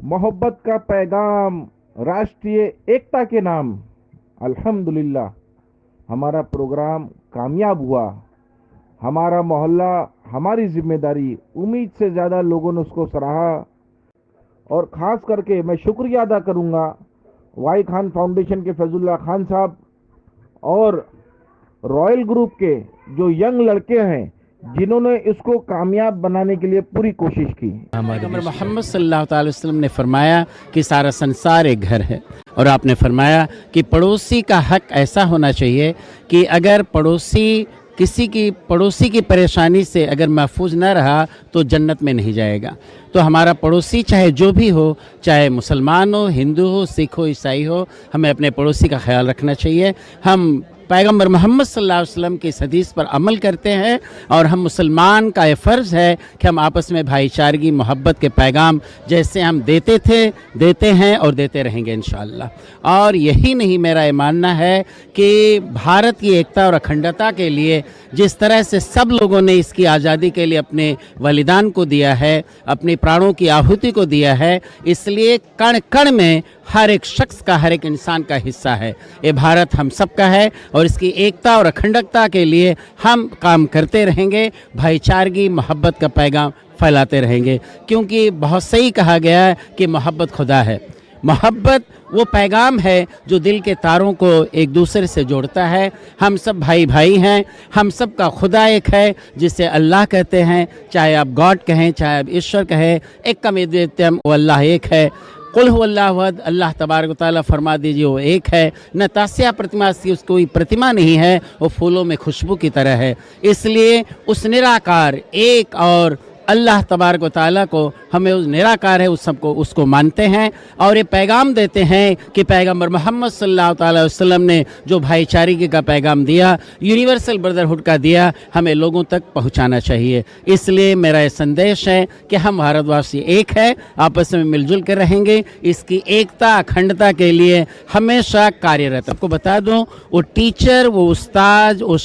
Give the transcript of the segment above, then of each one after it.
मोहब्बत का पैगाम, राष्ट्रीय एकता के नाम। अल्हम्दुलिल्लाह हमारा प्रोग्राम कामयाब हुआ। हमारा मोहल्ला, हमारी जिम्मेदारी, उम्मीद से ज़्यादा लोगों ने उसको सराहा। और ख़ास करके मैं शुक्रिया अदा करूंगा वाई खान फाउंडेशन के फैजुल्लाह खान साहब और रॉयल ग्रुप के जो यंग लड़के हैं जिन्होंने इसको कामयाब बनाने के लिए पूरी कोशिश की। पैगंबर मोहम्मद सल्लल्लाहु अलैहि वसल्लम ने फरमाया कि सारा संसार एक घर है, और आपने फरमाया कि पड़ोसी का हक ऐसा होना चाहिए कि अगर पड़ोसी की परेशानी से अगर महफूज न रहा तो जन्नत में नहीं जाएगा। तो हमारा पड़ोसी चाहे जो भी हो, चाहे मुसलमान हो, हिंदू हो, सिख हो, ईसाई हो, हमें अपने पड़ोसी का ख्याल रखना चाहिए। हम पैगंबर मोहम्मद सल्लल्लाहु अलैहि वसल्लम की इस हदीस पर अमल करते हैं, और हम मुसलमान का ये फ़र्ज़ है कि हम आपस में भाईचारगी, मोहब्बत के पैगाम जैसे हम देते थे, देते हैं और देते रहेंगे इंशाअल्लाह। और यही नहीं, मेरा ये मानना है कि भारत की एकता और अखंडता के लिए जिस तरह से सब लोगों ने इसकी आज़ादी के लिए अपने बलिदान को दिया है, अपने प्राणों की आहुति को दिया है, इसलिए कण कण में हर एक शख्स का, हर एक इंसान का हिस्सा है। ये भारत हम सब का है और इसकी एकता और अखंडता के लिए हम काम करते रहेंगे, भाईचारगी, मोहब्बत का पैगाम फैलाते रहेंगे। क्योंकि बहुत सही कहा गया है कि मोहब्बत खुदा है। मोहब्बत वो पैगाम है जो दिल के तारों को एक दूसरे से जोड़ता है। हम सब भाई भाई हैं, हम सब का खुदा एक है जिसे अल्लाह कहते हैं, चाहे आप गॉड कहें, चाहे आप ईश्वर कहें। एक कमिद्यम वो अल्लाह एक है। कुल हुवल्लाहु अहद, अल्लाह तबारक व तआला फरमा दीजिए वो एक है। न तास्या प्रतिमा सी, उसकी कोई प्रतिमा नहीं है, वो फूलों में खुशबू की तरह है। इसलिए उस निराकार एक और अल्लाह तबारक व तआला को हमें उस निराकार है, उस सबको उसको मानते हैं और ये पैगाम देते हैं कि पैगंबर मोहम्मद सल्लल्लाहु अलैहि वसल्लम ने जो भाईचारगी का पैगाम दिया, यूनिवर्सल ब्रदरहुड का दिया, हमें लोगों तक पहुंचाना चाहिए। इसलिए मेरा ये संदेश है कि हम भारतवासी एक है, आपस में मिलजुल कर रहेंगे, इसकी एकता अखंडता के लिए हमेशा कार्यरत। आपको बता दूं, वो टीचर, वो उस्ताद, वो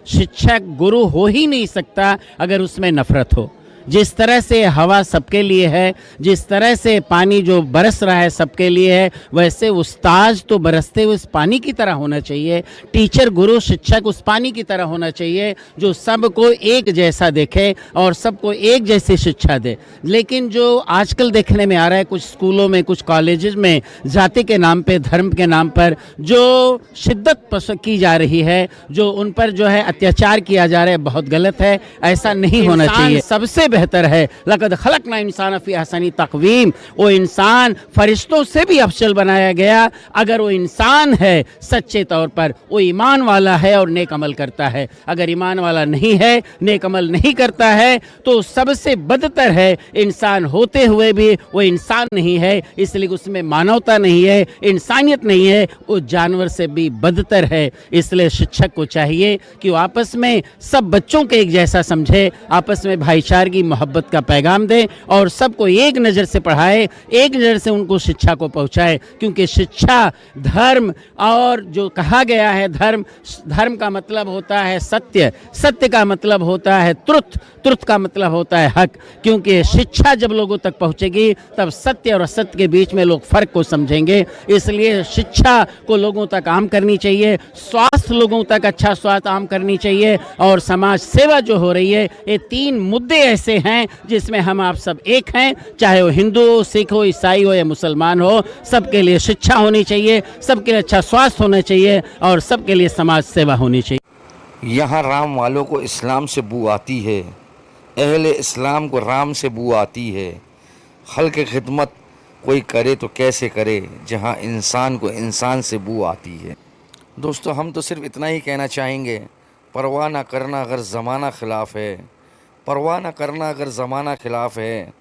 शिक्षक गुरु हो ही नहीं सकता अगर उसमें नफरत हो। जिस तरह से हवा सबके लिए है, जिस तरह से पानी जो बरस रहा है सबके लिए है, वैसे उस्ताद तो बरसते हुए उस पानी की तरह होना चाहिए। टीचर, गुरु, शिक्षक उस पानी की तरह होना चाहिए जो सबको एक जैसा देखे और सबको एक जैसी शिक्षा दे। लेकिन जो आजकल देखने में आ रहा है कुछ स्कूलों में, कुछ कॉलेजेस में जाति के नाम पे, धर्म के नाम पर जो शिद्दत की जा रही है, जो उन पर जो है अत्याचार किया जा रहा है, बहुत गलत है। ऐसा नहीं होना चाहिए। सबसे बेहतर है लक़द खलक़ना इंसान फ़ी अहसनी तक़वीम, वो इंसान फरिश्तों से भी अफजल बनाया गया अगर वो इंसान है सच्चे तौर पर, वो ईमान वाला है और नेक अमल करता है। अगर ईमान वाला नहीं है, नेक अमल नहीं करता है, तो सबसे बदतर है। इंसान होते हुए भी वो इंसान नहीं है, इसलिए उसमें मानवता नहीं है, इंसानियत नहीं है, वो जानवर से भी बदतर है। इसलिए शिक्षक को चाहिए कि वो आपस में सब बच्चों को एक जैसा समझे, आपस में भाईचारगी, मोहब्बत का पैगाम दे और सबको एक नज़र से पढ़ाए, एक नज़र से उनको शिक्षा को पहुंचाए। क्योंकि शिक्षा, धर्म, और जो कहा गया है धर्म का मतलब होता है सत्य, सत्य का मतलब होता है ट्रुथ का मतलब होता है हक। क्योंकि शिक्षा जब लोगों तक पहुंचेगी तब सत्य और असत्य के बीच में लोग फ़र्क को समझेंगे। इसलिए शिक्षा को लोगों तक आम करनी चाहिए, स्वास्थ्य लोगों तक, अच्छा स्वास्थ्य आम करनी चाहिए, और समाज सेवा जो हो रही है, ये 3 मुद्दे ऐसे हैं जिसमें हम आप सब एक हैं। चाहे वो हिंदू हो, सिख हो, ईसाई हो या मुसलमान हो, सबके लिए शिक्षा होनी चाहिए, सबके लिए अच्छा स्वास्थ्य होना चाहिए और सबके लिए समाज सेवा होनी चाहिए। यहाँ राम वालों को इस्लाम से बू आती है, अहले इस्लाम को राम से बू आती है। खल्क़ खिदमत कोई करे तो कैसे करे, जहाँ इंसान को इंसान से बू आती है। दोस्तों, हम तो सिर्फ इतना ही कहना चाहेंगे, परवाह ना करना अगर ज़माना ख़िलाफ़ है, परवाह ना करना अगर ज़माना ख़िलाफ़ है,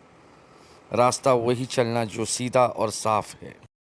रास्ता वही चलना जो सीधा और साफ़ है।